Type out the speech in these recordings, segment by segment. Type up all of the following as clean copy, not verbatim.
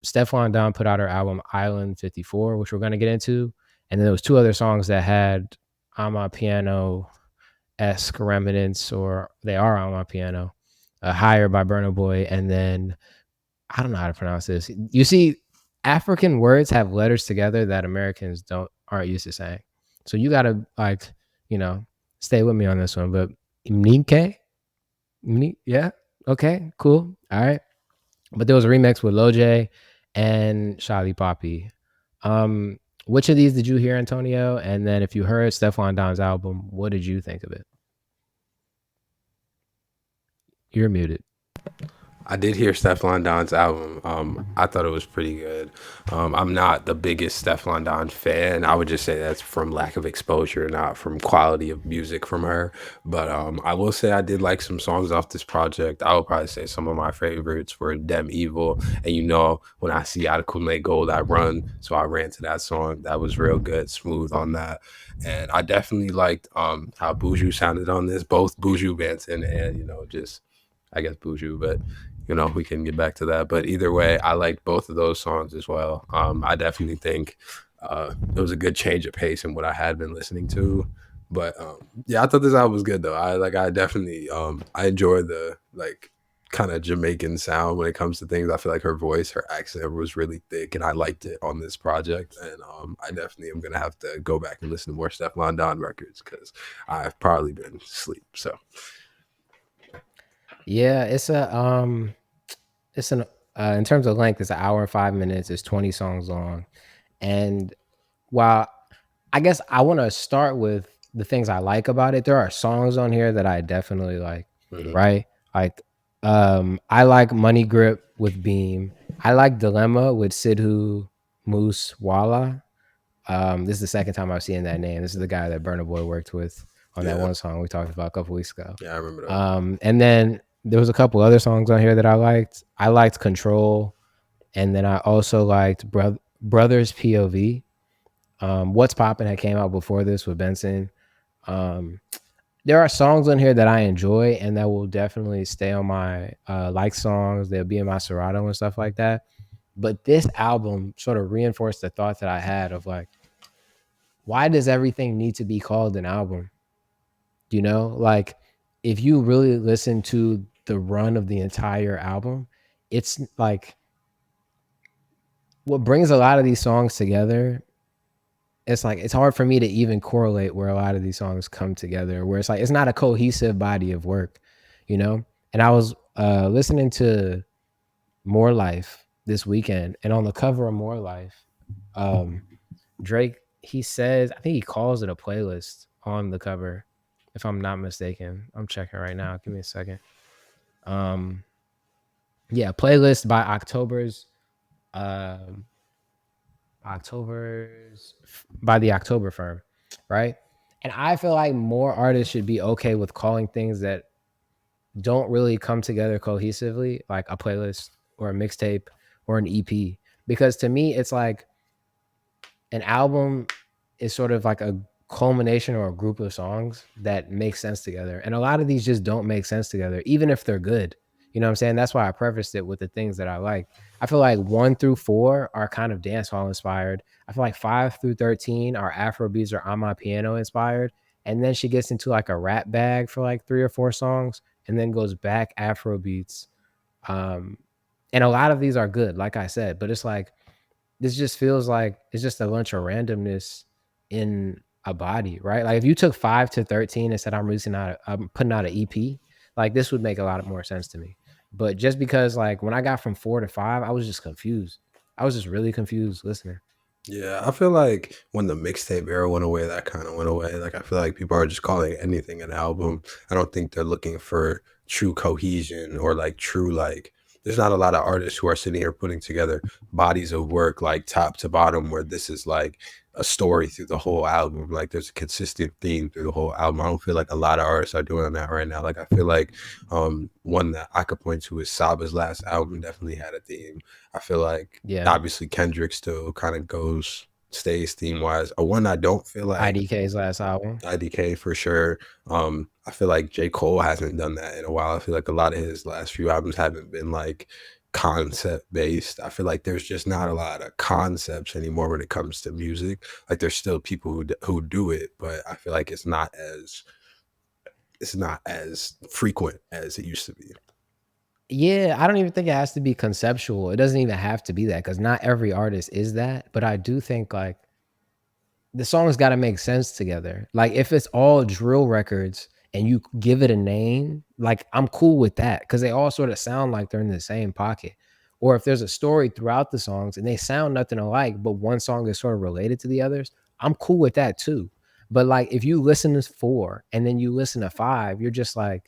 Stefflon Don put out her album Island 54, which we're gonna get into, and then there was 2 other songs that had On My Piano-esque remnants, or they are On My Piano. Higher by Burna Boy, and then I don't know how to pronounce this. You see, African words have letters together that Americans aren't used to saying. So you gotta like, you know, stay with me on this one. But Mnike? Yeah. Okay, cool. All right. But there was a remix with Lil J and Shali Poppy. Which of these did you hear, Antonio? And then if you heard Stefflon Don's album, what did you think of it? You're muted. I did hear Stefflon Don's album. I thought it was pretty good. I'm not the biggest Stefflon Don fan. I would just say that's from lack of exposure, not from quality of music from her. But I will say I did like some songs off this project. I would probably say some of my favorites were Dem Evil. And you know, when I see Adekunle Gold, I run. So I ran to that song. That was real good, smooth on that. And I definitely liked how Buju sounded on this, both Buju Banton and, you know, just I guess Buju, but you know, we can get back to that. But either way, I liked both of those songs as well. I definitely think it was a good change of pace in what I had been listening to. But yeah, I thought this album was good though. I definitely I enjoy the like kind of Jamaican sound when it comes to things. I feel like her voice, her accent was really thick, and I liked it on this project. And I definitely am gonna have to go back and listen to more Stefflon Don records because I've probably been asleep. So Yeah, it's an in terms of length, it's an hour and 5 minutes. It's 20 songs long, and while I guess I want to start with the things I like about it, there are songs on here that I definitely like. mhm. Right, like I like Money Grip with Beam. I like Dilemma with Sidhu Moose Wala. This is the second time I've seen that name. This is the guy that Burna Boy worked with on that Yeah, one song we talked about a couple weeks ago. yeah, I remember that. And then there was a couple other songs on here that I liked. I liked Control, and then I also liked Brothers POV. What's Poppin' had came out before this with Benson. Um, there are songs on here that I enjoy and that will definitely stay on my like songs. They'll be in my Serato and stuff like that. But this album sort of reinforced the thought that I had of like, why does everything need to be called an album? You know, like if you really listen to the run of the entire album, it's like what brings a lot of these songs together. It's like it's hard for me to even correlate where a lot of these songs come together, where it's like it's not a cohesive body of work, you know. And I was listening to More Life this weekend, and on the cover of More Life, um, Drake, he says, I think he calls it a playlist on the cover, if I'm not mistaken. I'm checking right now. Give me a second. Um, yeah, playlist by um October's by the October firm, right? And I feel like more artists should be okay with calling things that don't really come together cohesively, like a playlist or a mixtape or an EP. Because to me, it's like an album is sort of like a culmination or a group of songs that make sense together. And a lot of these just don't make sense together, even if they're good. You know what I'm saying? That's why I prefaced it with the things that I like. I feel like 1 through 4 are kind of dancehall inspired. I feel like 5 through 13 are Afro beats or on my piano inspired. And then she gets into like a rap bag for like 3 or 4 songs and then goes back Afro beats. Um, and a lot of these are good, like I said, but it's like this just feels like it's just a bunch of randomness in a body, right? Like if you took 5 to 13 and said I'm putting out an EP, like this would make a lot more sense to me. But just because like when I got from 4 to 5, I was just confused. I was just really confused listening. Yeah, I feel like when the mixtape era went away, that kind of went away. Like I feel like people are just calling anything an album. I don't think they're looking for true cohesion or like true like there's not a lot of artists who are sitting here putting together bodies of work like top to bottom where this is like a story through the whole album. Like there's a consistent theme through the whole album. I don't feel like a lot of artists are doing that right now. Like I feel like one that I could point to is Saba's last album definitely had a theme. I feel like Yeah. obviously Kendrick still kind of stays theme wise. A one I don't feel like IDK's last album. IDK for sure. I feel like J. Cole hasn't done that in a while. I feel like a lot of his last few albums haven't been like concept based. I feel like there's just not a lot of concepts anymore when it comes to music. Like there's still people who do it, but I feel like it's not as frequent as it used to be. Yeah, I don't even think it has to be conceptual. It doesn't even have to be that because not every artist is that. But I do think like the songs got to make sense together. Like if it's all drill records and you give it a name, like I'm cool with that because they all sort of sound like they're in the same pocket. Or if there's a story throughout the songs and they sound nothing alike, but one song is sort of related to the others, I'm cool with that too. But like if you listen to four and then you listen to five, you're just like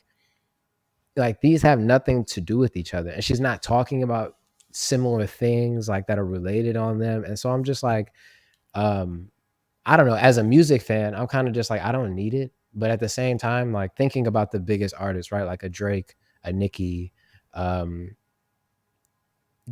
these have nothing to do with each other. And she's not talking about similar things like that are related on them. And so I'm just like, um, I don't know. As a music fan, I'm kind of just like, I don't need it. But at the same time, like thinking about the biggest artists, right? Like a Drake, a Nicki, um,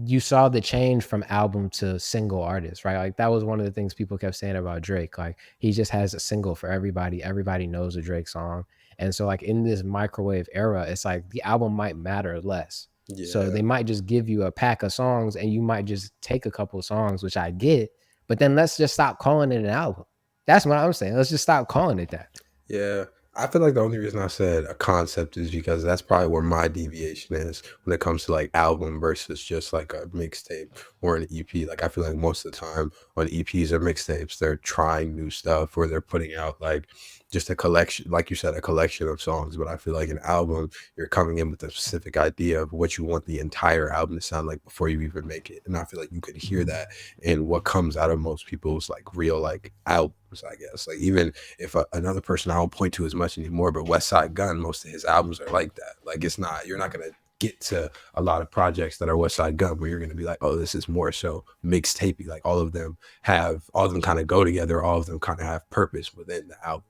you saw the change from album to single artist, right? Like that was one of the things people kept saying about Drake. Like he just has a single for everybody. Everybody knows a Drake song. And so like in this microwave era, it's like the album might matter less. So Yeah. they might just give you a pack of songs and you might just take a couple of songs, which I get, but then let's just stop calling it an album. That's what I'm saying. Let's just stop calling it that. Yeah. I feel like the only reason I said a concept is because that's probably where my deviation is when it comes to like album versus just like a mixtape or an EP. Like I feel like most of the time on EPs or mixtapes, they're trying new stuff or they're putting out like just a collection, like you said, a collection of songs. But I feel like an album, you're coming in with a specific idea of what you want the entire album to sound like before you even make it. And I feel like you could hear that in what comes out of most people's like real like albums, I guess. Like even if another person I don't point to as much anymore, but West Side Gun, most of his albums are like that. Like it's not, you're not gonna get to a lot of projects that are West Side Gun where you're gonna be like, oh, this is more so mixtapey. Like all of them kind of go together, all of them kind of have purpose within the album.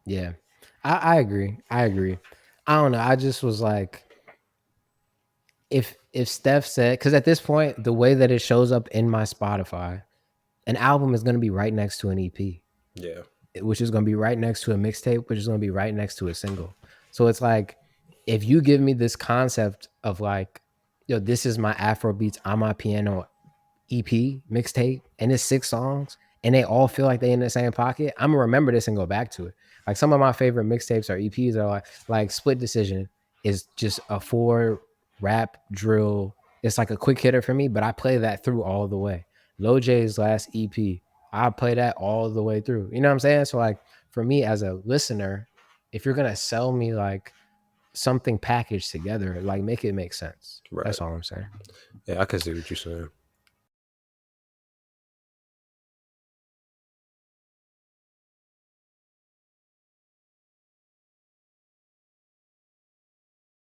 Yeah. I agree. I agree. I don't know. I just was like, if Steph said, because at this point, the way that it shows up in my Spotify, an album is going to be right next to an EP, Yeah. which is going to be right next to a mixtape, which is going to be right next to a single. So it's like, if you give me this concept of like, yo, this is my Afro beats on my piano EP mixtape, and it's 6 songs, and they all feel like they in the same pocket, I'm gonna remember this and go back to it. Like some of my favorite mixtapes or EPs are like Split Decision is just a 4 rap drill. It's like a quick hitter for me, but I play that through all the way. Lil J's last EP, I play that all the way through. You know what I'm saying? So like for me as a listener, if you're gonna sell me like something packaged together, like make it make sense. Right. That's all I'm saying. Yeah, I can see what you're saying.